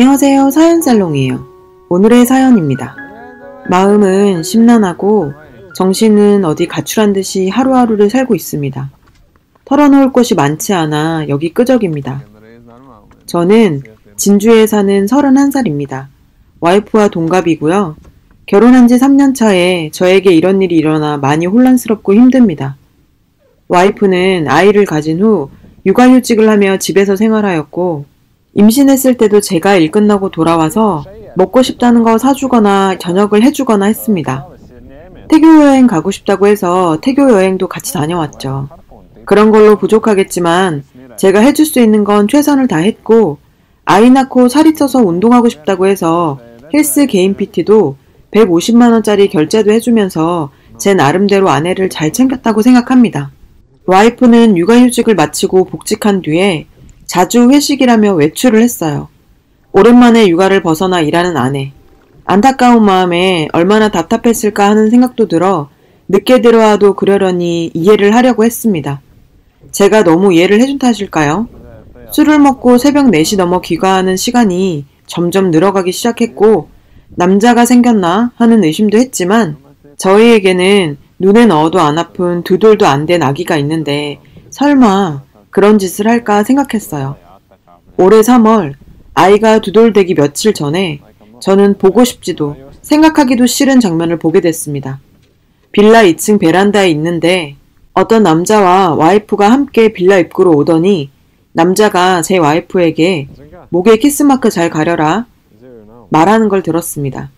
안녕하세요. 사연살롱이에요. 오늘의 사연입니다. 마음은 심란하고 정신은 어디 가출한 듯이 하루하루를 살고 있습니다. 털어놓을 곳이 많지 않아 여기 끄적입니다. 저는 진주에 사는 31살입니다. 와이프와 동갑이고요. 결혼한 지 3년 차에 저에게 이런 일이 일어나 많이 혼란스럽고 힘듭니다. 와이프는 아이를 가진 후 육아휴직을 하며 집에서 생활하였고 임신했을 때도 제가 일 끝나고 돌아와서 먹고 싶다는 거 사주거나 저녁을 해주거나 했습니다. 태교 여행 가고 싶다고 해서 태교 여행도 같이 다녀왔죠. 그런 걸로 부족하겠지만 제가 해줄 수 있는 건 최선을 다했고 아이 낳고 살이 쪄서 운동하고 싶다고 해서 헬스 개인 PT도 150만원짜리 결제도 해주면서 제 나름대로 아내를 잘 챙겼다고 생각합니다. 와이프는 육아휴직을 마치고 복직한 뒤에 자주 회식이라며 외출을 했어요. 오랜만에 육아를 벗어나 일하는 아내. 안타까운 마음에 얼마나 답답했을까 하는 생각도 들어 늦게 들어와도 그러려니 이해를 하려고 했습니다. 제가 너무 이해를 해준 탓일까요? 술을 먹고 새벽 4시 넘어 귀가하는 시간이 점점 늘어가기 시작했고 남자가 생겼나 하는 의심도 했지만 저희에게는 눈에 넣어도 안 아픈 2돌도 안 된 아기가 있는데 설마 그런 짓을 할까 생각했어요. 올해 3월 아이가 2돌 되기 며칠 전에 저는 보고 싶지도 생각하기도 싫은 장면을 보게 됐습니다. 빌라 2층 베란다에 있는데 어떤 남자와 와이프가 함께 빌라 입구로 오더니 남자가 제 와이프에게 목에 키스마크 잘 가려라 말하는 걸 들었습니다.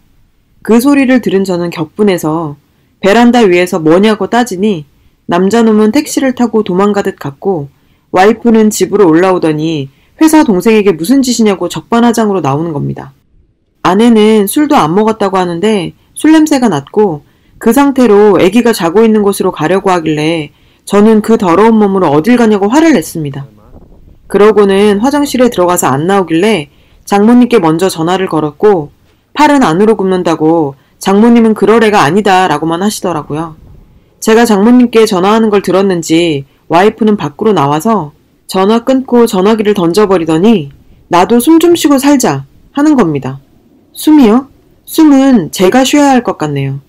그 소리를 들은 저는 격분해서 베란다 위에서 뭐냐고 따지니 남자놈은 택시를 타고 도망가듯 갔고 와이프는 집으로 올라오더니 회사 동생에게 무슨 짓이냐고 적반하장으로 나오는 겁니다. 아내는 술도 안 먹었다고 하는데 술 냄새가 났고 그 상태로 아기가 자고 있는 곳으로 가려고 하길래 저는 그 더러운 몸으로 어딜 가냐고 화를 냈습니다. 그러고는 화장실에 들어가서 안 나오길래 장모님께 먼저 전화를 걸었고 팔은 안으로 굽는다고 장모님은 그럴 애가 아니다 라고만 하시더라고요. 제가 장모님께 전화하는 걸 들었는지 와이프는 밖으로 나와서 전화 끊고 전화기를 던져버리더니 나도 숨 좀 쉬고 살자 하는 겁니다. 숨이요? 숨은 제가 쉬어야 할 것 같네요.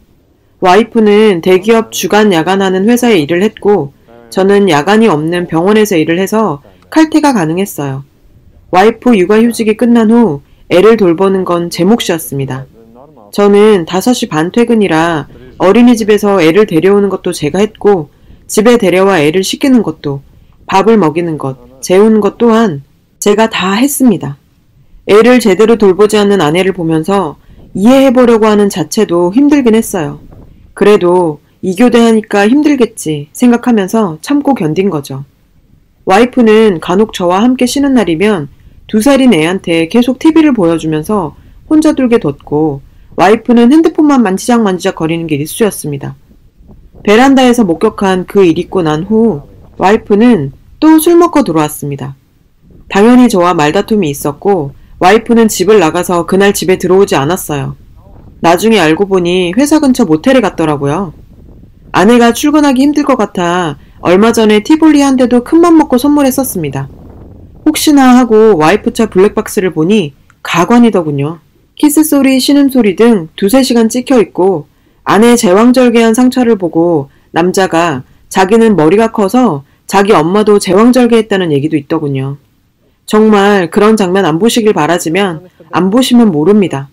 와이프는 대기업 주간 야간하는 회사에 일을 했고 저는 야간이 없는 병원에서 일을 해서 칼퇴가 가능했어요. 와이프 육아휴직이 끝난 후 애를 돌보는 건 제 몫이었습니다. 저는 5시 반 퇴근이라 어린이집에서 애를 데려오는 것도 제가 했고 집에 데려와 애를 씻기는 것도 밥을 먹이는 것, 재우는 것 또한 제가 다 했습니다. 애를 제대로 돌보지 않는 아내를 보면서 이해해보려고 하는 자체도 힘들긴 했어요. 그래도 이교대하니까 힘들겠지 생각하면서 참고 견딘 거죠. 와이프는 간혹 저와 함께 쉬는 날이면 2살인 애한테 계속 TV를 보여주면서 혼자 돌게 뒀고 와이프는 핸드폰만 만지작 거리는 게 일쑤였습니다. 베란다에서 목격한 그 일 있고 난 후 와이프는 또 술 먹고 들어왔습니다. 당연히 저와 말다툼이 있었고 와이프는 집을 나가서 그날 집에 들어오지 않았어요. 나중에 알고 보니 회사 근처 모텔에 갔더라고요. 아내가 출근하기 힘들 것 같아 얼마 전에 티볼리 한 대도 큰맘 먹고 선물했었습니다. 혹시나 하고 와이프 차 블랙박스를 보니 가관이더군요. 키스소리, 신음소리 등 2-3시간 찍혀있고 아내의 제왕절개한 상처를 보고 남자가 자기는 머리가 커서 자기 엄마도 제왕절개했다는 얘기도 있더군요. 정말 그런 장면 안 보시길 바라지만 안 보시면 모릅니다.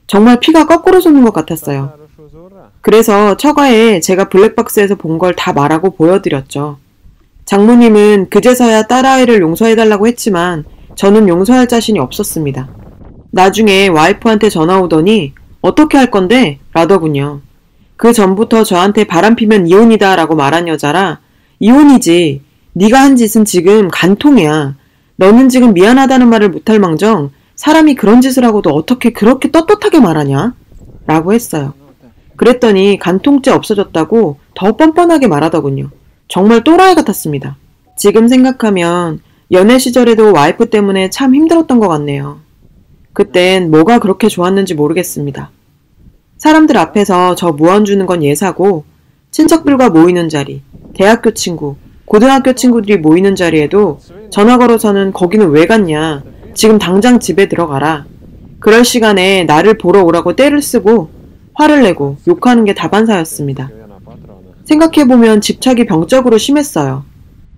정말 피가 거꾸로 솟는 것 같았어요. 그래서 처가에 제가 블랙박스에서 본 걸 다 말하고 보여드렸죠. 장모님은 그제서야 딸아이를 용서해달라고 했지만 저는 용서할 자신이 없었습니다. 나중에 와이프한테 전화 오더니 어떻게 할 건데? 라더군요. 그 전부터 저한테 바람피면 이혼이다 라고 말한 여자라 이혼이지. 네가 한 짓은 지금 간통이야. 너는 지금 미안하다는 말을 못할 망정 사람이 그런 짓을 하고도 어떻게 그렇게 떳떳하게 말하냐? 라고 했어요. 그랬더니 간통죄 없어졌다고 더 뻔뻔하게 말하더군요. 정말 또라이 같았습니다. 지금 생각하면 연애 시절에도 와이프 때문에 참 힘들었던 것 같네요. 그땐 뭐가 그렇게 좋았는지 모르겠습니다. 사람들 앞에서 저 무언 주는 건 예사고 친척들과 모이는 자리, 대학교 친구, 고등학교 친구들이 모이는 자리에도 전화 걸어서는 거기는 왜 갔냐, 지금 당장 집에 들어가라. 그럴 시간에 나를 보러 오라고 떼를 쓰고 화를 내고 욕하는 게 다반사였습니다. 생각해보면 집착이 병적으로 심했어요.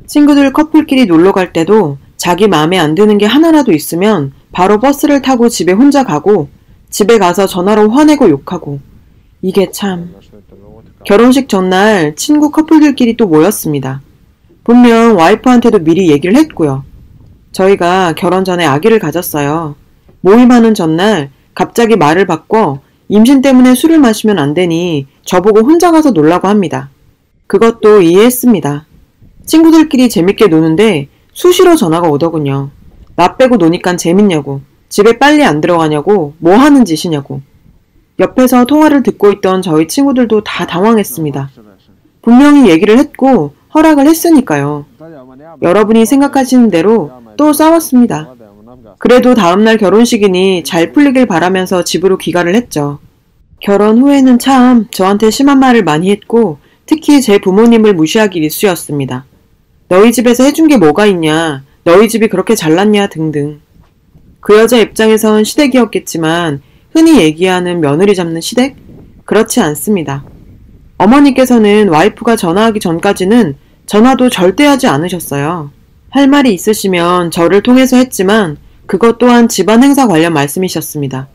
친구들 커플끼리 놀러 갈 때도 자기 마음에 안 드는 게 하나라도 있으면 바로 버스를 타고 집에 혼자 가고 집에 가서 전화로 화내고 욕하고 이게 참... 결혼식 전날 친구 커플들끼리 또 모였습니다. 분명 와이프한테도 미리 얘기를 했고요. 저희가 결혼 전에 아기를 가졌어요. 모임하는 전날 갑자기 말을 바꿔 임신 때문에 술을 마시면 안 되니 저보고 혼자 가서 놀라고 합니다. 그것도 이해했습니다. 친구들끼리 재밌게 노는데 수시로 전화가 오더군요. 나 빼고 노니깐 재밌냐고, 집에 빨리 안 들어가냐고, 뭐 하는 짓이냐고. 옆에서 통화를 듣고 있던 저희 친구들도 다 당황했습니다. 분명히 얘기를 했고 허락을 했으니까요. 여러분이 생각하시는 대로 또 싸웠습니다. 그래도 다음날 결혼식이니 잘 풀리길 바라면서 집으로 귀가를 했죠. 결혼 후에는 참 저한테 심한 말을 많이 했고 특히 제 부모님을 무시하기 일쑤였습니다. 너희 집에서 해준 게 뭐가 있냐, 너희 집이 그렇게 잘났냐 등등. 그 여자 입장에선 시댁이었겠지만 흔히 얘기하는 며느리 잡는 시댁? 그렇지 않습니다. 어머니께서는 와이프가 전화하기 전까지는 전화도 절대 하지 않으셨어요. 할 말이 있으시면 저를 통해서 했지만 그것 또한 집안 행사 관련 말씀이셨습니다.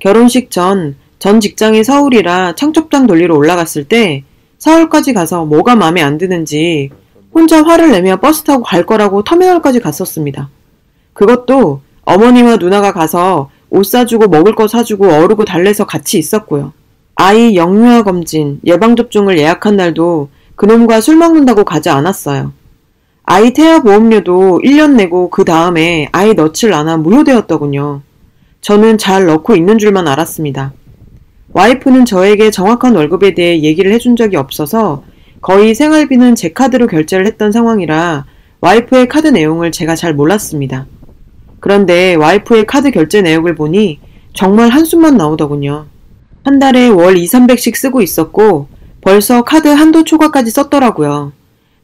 결혼식 전 직장이 서울이라 청첩장 돌리러 올라갔을 때 서울까지 가서 뭐가 마음에 안 드는지 혼자 화를 내며 버스 타고 갈 거라고 터미널까지 갔었습니다. 그것도 어머니와 누나가 가서 옷 사주고 먹을 거 사주고 어르고 달래서 같이 있었고요. 아이 영유아 검진, 예방접종을 예약한 날도 그놈과 술 먹는다고 가지 않았어요. 아이 태아보험료도 1년 내고 그 다음에 아이 넣질 않아 무효되었더군요. 저는 잘 넣고 있는 줄만 알았습니다. 와이프는 저에게 정확한 월급에 대해 얘기를 해준 적이 없어서 거의 생활비는 제 카드로 결제를 했던 상황이라 와이프의 카드 내용을 제가 잘 몰랐습니다. 그런데 와이프의 카드 결제 내역을 보니 정말 한숨만 나오더군요. 한 달에 월 200~300씩 쓰고 있었고 벌써 카드 한도 초과까지 썼더라고요.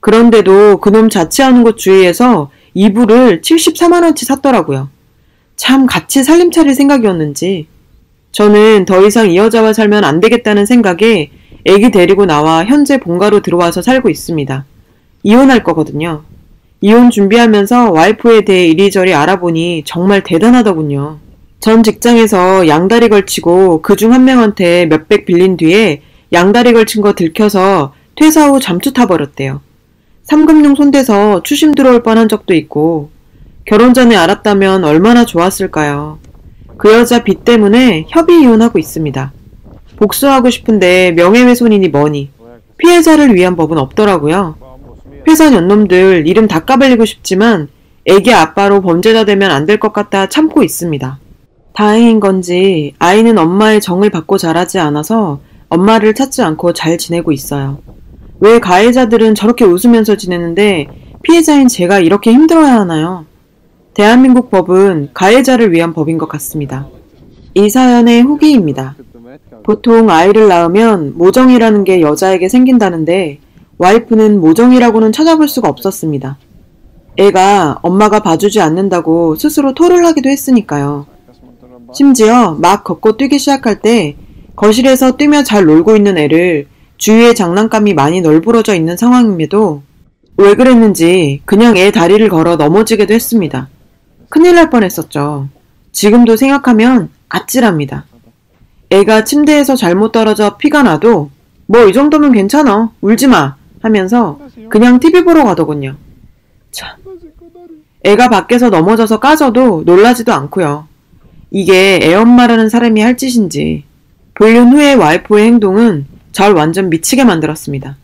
그런데도 그놈 자취하는 곳 주위에서 이불을 74만원치 샀더라고요. 참 같이 살림 차릴 생각이었는지. 저는 더 이상 이 여자와 살면 안 되겠다는 생각에 애기 데리고 나와 현재 본가로 들어와서 살고 있습니다. 이혼할 거거든요. 이혼 준비하면서 와이프에 대해 이리저리 알아보니 정말 대단하더군요. 전 직장에서 양다리 걸치고 그중 한 명한테 몇백 빌린 뒤에 양다리 걸친 거 들켜서 퇴사 후 잠수 타버렸대요. 삼금융 손대서 추심 들어올 뻔한 적도 있고 결혼 전에 알았다면 얼마나 좋았을까요. 그 여자 빚 때문에 협의 이혼하고 있습니다. 복수하고 싶은데 명예훼손이니 뭐니 피해자를 위한 법은 없더라고요. 회사 년놈들 이름 다 까발리고 싶지만 애기 아빠로 범죄자 되면 안 될 것 같아 참고 있습니다. 다행인 건지 아이는 엄마의 정을 받고 자라지 않아서 엄마를 찾지 않고 잘 지내고 있어요. 왜 가해자들은 저렇게 웃으면서 지내는데 피해자인 제가 이렇게 힘들어야 하나요? 대한민국 법은 가해자를 위한 법인 것 같습니다. 이 사연의 후기입니다. 보통 아이를 낳으면 모정이라는 게 여자에게 생긴다는데 와이프는 모정이라고는 찾아볼 수가 없었습니다. 애가 엄마가 봐주지 않는다고 스스로 토를 하기도 했으니까요. 심지어 막 걷고 뛰기 시작할 때 거실에서 뛰며 잘 놀고 있는 애를 주위에 장난감이 많이 널브러져 있는 상황임에도 왜 그랬는지 그냥 애 다리를 걸어 넘어지기도 했습니다. 큰일 날 뻔했었죠. 지금도 생각하면 아찔합니다. 애가 침대에서 잘못 떨어져 피가 나도 뭐 이 정도면 괜찮아, 울지마 하면서 그냥 TV 보러 가더군요. 참. 애가 밖에서 넘어져서 까져도 놀라지도 않고요. 이게 애엄마라는 사람이 할 짓인지. 불륜 후의 와이프의 행동은 절 완전 미치게 만들었습니다.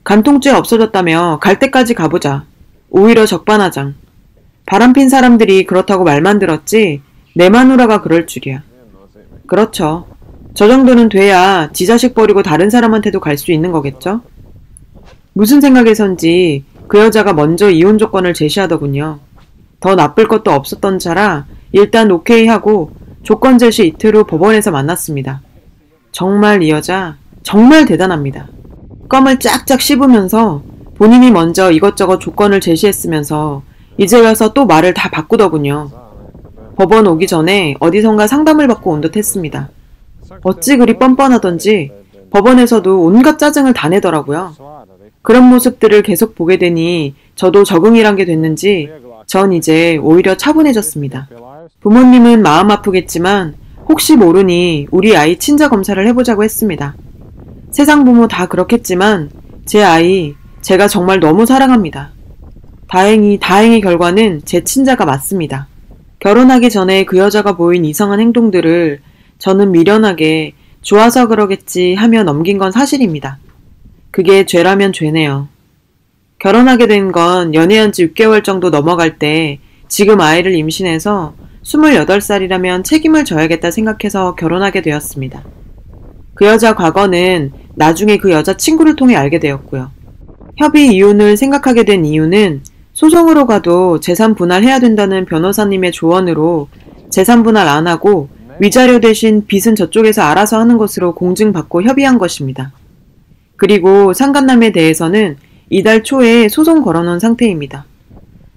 간통죄 없어졌다며 갈 때까지 가보자. 오히려 적반하장. 바람핀 사람들이 그렇다고 말만 들었지 내 마누라가 그럴 줄이야. 그렇죠. 저 정도는 돼야 지 자식 버리고 다른 사람한테도 갈 수 있는 거겠죠? 무슨 생각에선지 그 여자가 먼저 이혼 조건을 제시하더군요. 더 나쁠 것도 없었던 차라 일단 오케이 하고 조건 제시 이틀 후 법원에서 만났습니다. 정말 이 여자 정말 대단합니다. 껌을 쫙쫙 씹으면서 본인이 먼저 이것저것 조건을 제시했으면서 이제 와서 또 말을 다 바꾸더군요. 법원 오기 전에 어디선가 상담을 받고 온 듯 했습니다. 어찌 그리 뻔뻔하던지 법원에서도 온갖 짜증을 다 내더라고요. 그런 모습들을 계속 보게 되니 저도 적응이란 게 됐는지 전 이제 오히려 차분해졌습니다. 부모님은 마음 아프겠지만 혹시 모르니 우리 아이 친자 검사를 해보자고 했습니다. 세상 부모 다 그렇겠지만 제 아이 제가 정말 너무 사랑합니다. 다행히 결과는 제 친자가 맞습니다. 결혼하기 전에 그 여자가 보인 이상한 행동들을 저는 미련하게 좋아서 그러겠지 하며 넘긴 건 사실입니다. 그게 죄라면 죄네요. 결혼하게 된 건 연애한 지 6개월 정도 넘어갈 때 지금 아이를 임신해서 28살이라면 책임을 져야겠다 생각해서 결혼하게 되었습니다. 그 여자 과거는 나중에 그 여자 친구를 통해 알게 되었고요. 협의 이혼을 생각하게 된 이유는 소송으로 가도 재산 분할해야 된다는 변호사님의 조언으로 재산 분할 안 하고 위자료 대신 빚은 저쪽에서 알아서 하는 것으로 공증받고 협의한 것입니다. 그리고 상간남에 대해서는 이달 초에 소송 걸어놓은 상태입니다.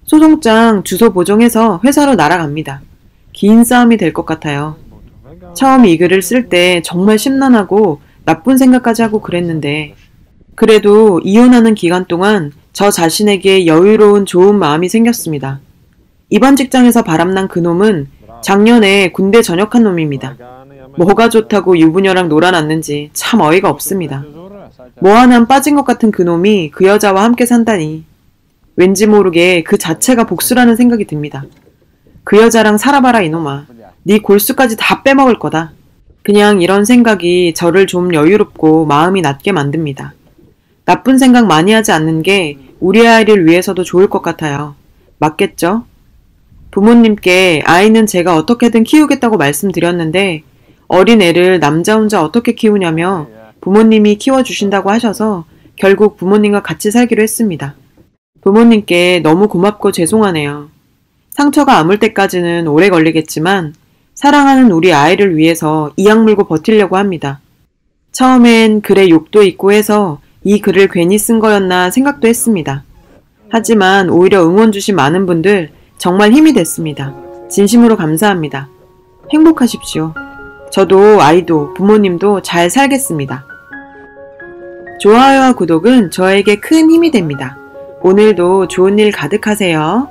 소송장 주소 보정해서 회사로 날아갑니다. 긴 싸움이 될 것 같아요. 처음 이 글을 쓸 때 정말 심란하고 나쁜 생각까지 하고 그랬는데 그래도 이혼하는 기간 동안 저 자신에게 여유로운 좋은 마음이 생겼습니다. 이번 직장에서 바람난 그놈은 작년에 군대 전역한 놈입니다. 뭐가 좋다고 유부녀랑 놀아놨는지 참 어이가 없습니다. 뭐 하나 빠진 것 같은 그놈이 그 여자와 함께 산다니 왠지 모르게 그 자체가 복수라는 생각이 듭니다. 그 여자랑 살아봐라 이놈아. 네 골수까지 다 빼먹을 거다. 그냥 이런 생각이 저를 좀 여유롭고 마음이 낮게 만듭니다. 나쁜 생각 많이 하지 않는 게 우리 아이를 위해서도 좋을 것 같아요. 맞겠죠? 부모님께 아이는 제가 어떻게든 키우겠다고 말씀드렸는데 어린 애를 남자 혼자 어떻게 키우냐며 부모님이 키워주신다고 하셔서 결국 부모님과 같이 살기로 했습니다. 부모님께 너무 고맙고 죄송하네요. 상처가 아물 때까지는 오래 걸리겠지만 사랑하는 우리 아이를 위해서 이악 물고 버티려고 합니다. 처음엔 글에 욕도 있고 해서 이 글을 괜히 쓴 거였나 생각도 했습니다. 하지만 오히려 응원 주신 많은 분들 정말 힘이 됐습니다. 진심으로 감사합니다. 행복하십시오. 저도 아이도 부모님도 잘 살겠습니다. 좋아요와 구독은 저에게 큰 힘이 됩니다. 오늘도 좋은 일 가득하세요.